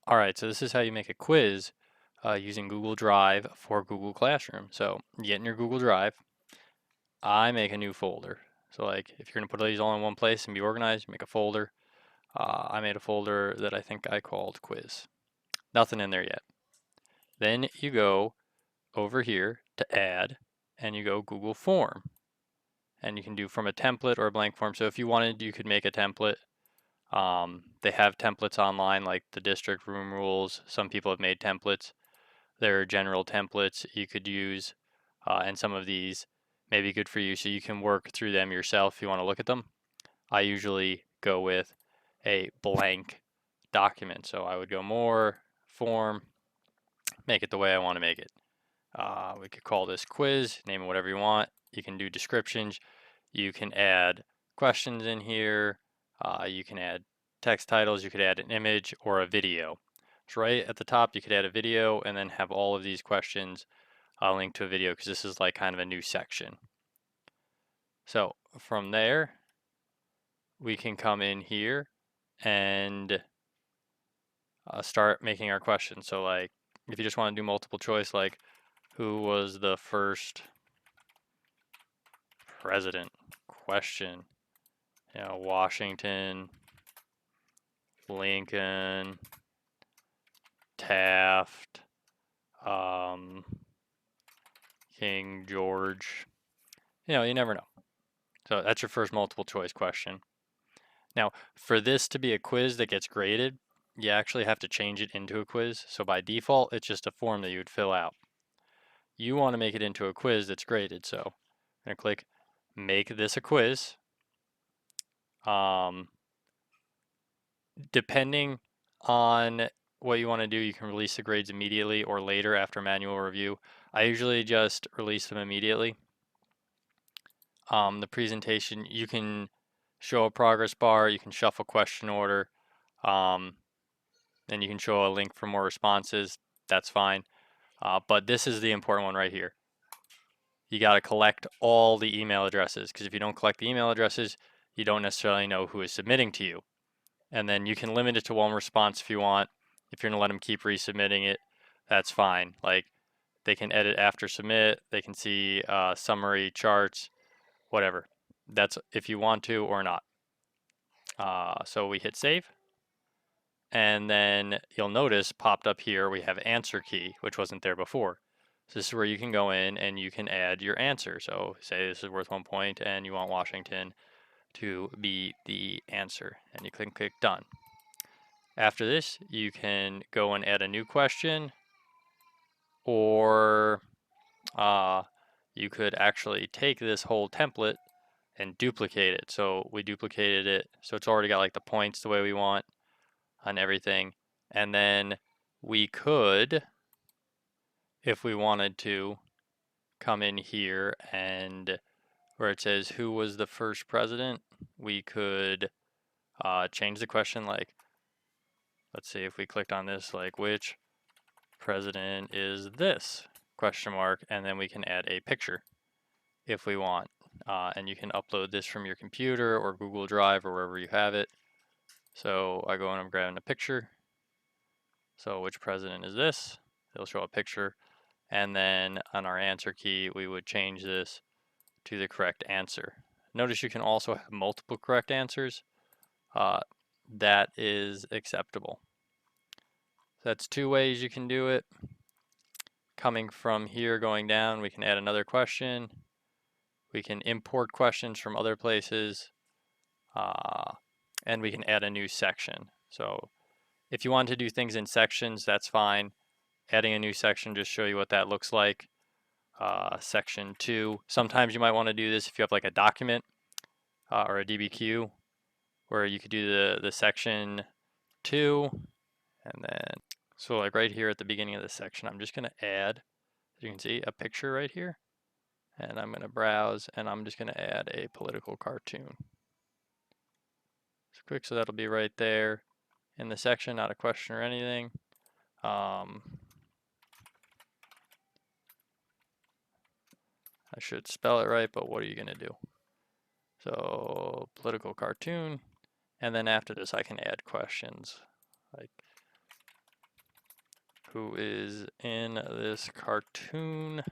All right, so this is how you make a quiz using Google Drive for Google Classroom. So you get in your Google Drive, I make a new folder. So like if you're gonna put these all in one place and be organized, make a folder. I made a folder that I think I called quiz. Nothing in there yet. Then you go over here to add and you go Google form. And you can do from a template or a blank form. So if you wanted, you could make a template. They have templates online like the district room rules. Some people have made templates. There are general templates you could use, and some of these may be good for you, so you can work through them yourself if you want to look at them. I usually go with a blank document, so I would go more, form, make it the way I want to make it. We could call this quiz, name it whatever you want. You can do descriptions. You can add questions in here. You can add text titles. You could add an image or a video. So right at the top, you could add a video and then have all of these questions linked to a video because this is like kind of a new section. So from there, we can come in here and start making our questions. So like if you just want to do multiple choice, like who was the first president? Question. Washington, Lincoln, Taft, um, King George. You never know. So that's your first multiple choice question. Now, for this to be a quiz that gets graded, you actually have to change it into a quiz. So by default, it's just a form that you would fill out. You want to make it into a quiz that's graded. So I'm going to click make this a quiz. Depending on what you want to do, you can release the grades immediately or later after manual review. I usually just release them immediately. The presentation, you can show a progress bar, you can shuffle question order, and you can show a link for more responses. That's fine. But this is the important one right here. You got to collect all the email addresses because if you don't collect the email addresses, you don't necessarily know who is submitting to you. And then you can limit it to one response if you want. If you're going to let them keep resubmitting it, that's fine. Like they can edit after submit, they can see summary charts, whatever. That's if you want to or not. So we hit save. And then you'll notice popped up here we have answer key, which wasn't there before. So this is where you can go in and you can add your answer. So say this is worth 1 point and you want Washington to be the answer, and you click done. After this, you can go and add a new question, or you could actually take this whole template and duplicate it. So we duplicated it, so it's already got like the points the way we want on everything. And then we could, if we wanted to, come in here and where it says who was the first president, we could change the question like, let's see if we clicked on this, like which president is this question mark, and then we can add a picture if we want. And you can upload this from your computer or Google Drive or wherever you have it. So I go and I'm grabbing a picture. So which president is this? It'll show a picture. And then on our answer key, we would change this to the correct answer. Notice you can also have multiple correct answers. That is acceptable. That's two ways you can do it. Coming from here, going down, we can add another question. We can import questions from other places. And we can add a new section. So if you want to do things in sections, that's fine. Adding a new section, just show you what that looks like. Section 2. Sometimes you might want to do this if you have like a document or a DBQ where you could do the section 2 and then so like right here at the beginning of the section I'm just going to add, as you can see, a picture right here, and I'm going to browse and I'm just going to add a political cartoon. Just quick, so that'll be right there in the section, not a question or anything. I should spell it right, but what are you going to do? So political cartoon, and then after this I can add questions like who is in this cartoon,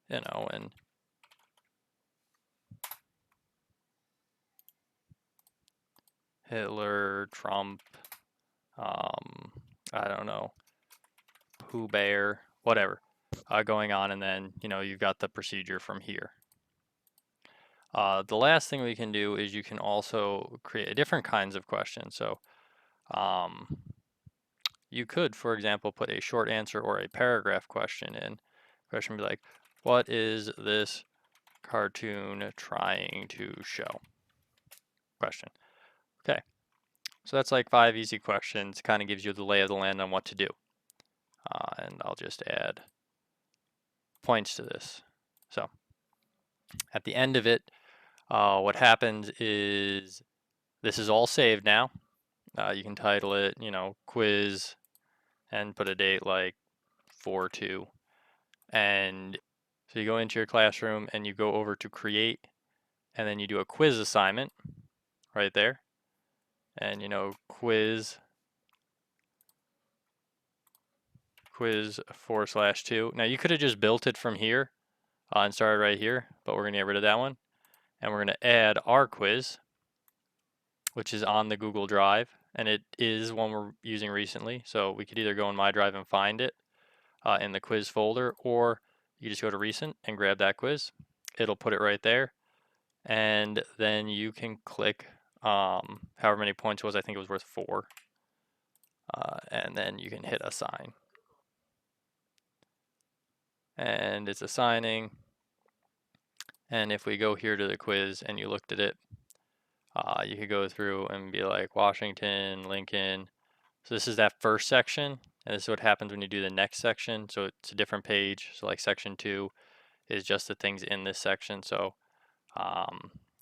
you know, and Hitler, Trump, I don't know, Pooh Bear, whatever, going on, and then, you know, you've got the procedure from here. The last thing we can do is you can also create different kinds of questions. So you could, for example, put a short answer or a paragraph question in. Question would be like, what is this cartoon trying to show? Question. Okay. So that's like 5 easy questions, kind of gives you the lay of the land on what to do. And I'll just add points to this. So at the end of it, what happens is this is all saved now. You can title it, you know, quiz and put a date like 4/2. And so you go into your classroom and you go over to create, and then you do a quiz assignment right there. And, you know, quiz 4/2. Now you could have just built it from here and started right here, but we're going to get rid of that one. And we're going to add our quiz, which is on the Google Drive, and it is one we're using recently. So we could either go in My Drive and find it in the quiz folder, or you just go to recent and grab that quiz. It'll put it right there, and then you can click however many points it was. I think it was worth 4, and then you can hit assign, and it's assigning. And if we go here to the quiz and you looked at it, you could go through and be like Washington, Lincoln. So this is that first section, and this is what happens when you do the next section. So it's a different page. So like section 2 is just the things in this section. So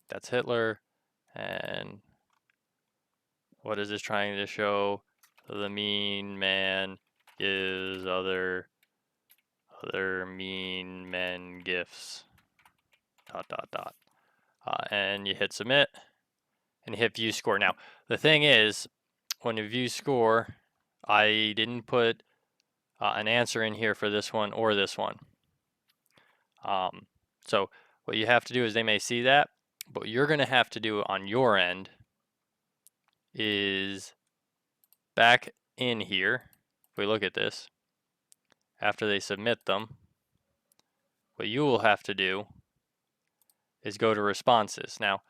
that's Hitler, and what is this trying to show? The mean man gives other mean men gifts. ... And you hit submit, and you hit view score. Now the thing is, when you view score, I didn't put an answer in here for this one or this one. So what you have to do is, they may see that, but what you're going to have to do on your end is back in here. If we look at this, after they submit them, what you will have to do is go to responses. Now,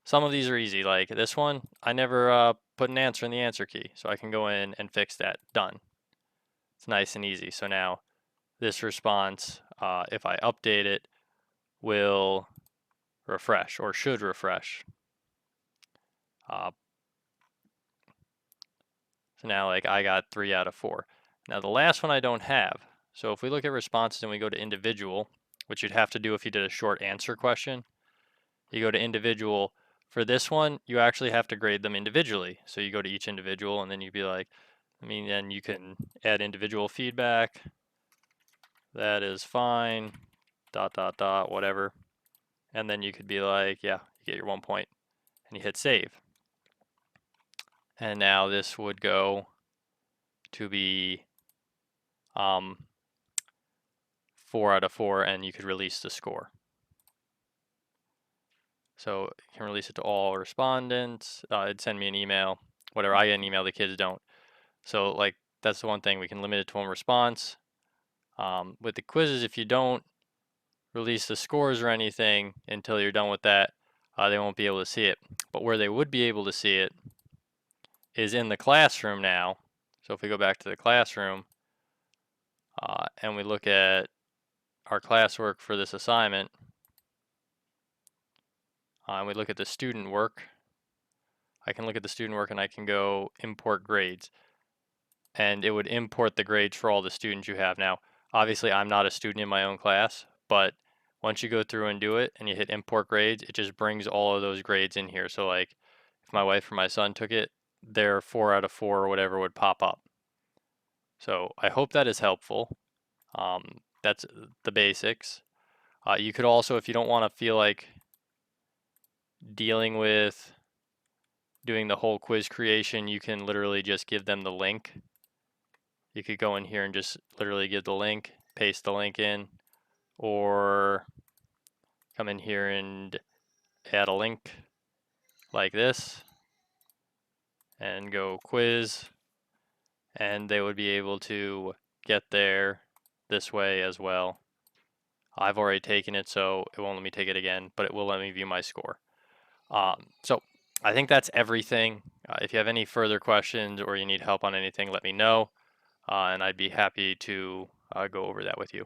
some of these are easy, like this one, I never put an answer in the answer key, so I can go in and fix that. Done. It's nice and easy. So now this response, if I update it, will refresh, or should refresh. So now, like, I got 3 out of 4. Now the last one I don't have. So if we look at responses and we go to individual, which you'd have to do if you did a short answer question, you go to individual. For this one, you actually have to grade them individually. So you go to each individual, and then you'd be like, then you can add individual feedback. That is fine, ... whatever. And then you could be like, yeah, you get your 1 point, and you hit save. And now this would go to be 4 out of 4, and you could release the score. So you can release it to all respondents. It'd send me an email, whatever. I get an email, the kids don't. So like, that's the one thing, we can limit it to 1 response. With the quizzes, if you don't release the scores or anything until you're done with that, they won't be able to see it. But where they would be able to see it is in the classroom now. So if we go back to the classroom and we look at our classwork for this assignment, and we look at the student work, I can look at the student work and I can go import grades, and it would import the grades for all the students you have. Now, obviously I'm not a student in my own class, but once you go through and do it and you hit import grades, it just brings all of those grades in here. So like, if my wife or my son took it, their 4 out of 4 or whatever would pop up. So I hope that is helpful. That's the basics. You could also, if you don't want to feel like dealing with doing the whole quiz creation, you can literally just give them the link. You could go in here and just literally give the link, paste the link in, or come in here and add a link like this and go quiz, and they would be able to get there this way as well. I've already taken it, so it won't let me take it again, but it will let me view my score. So I think that's everything. If you have any further questions or you need help on anything, let me know, and I'd be happy to go over that with you.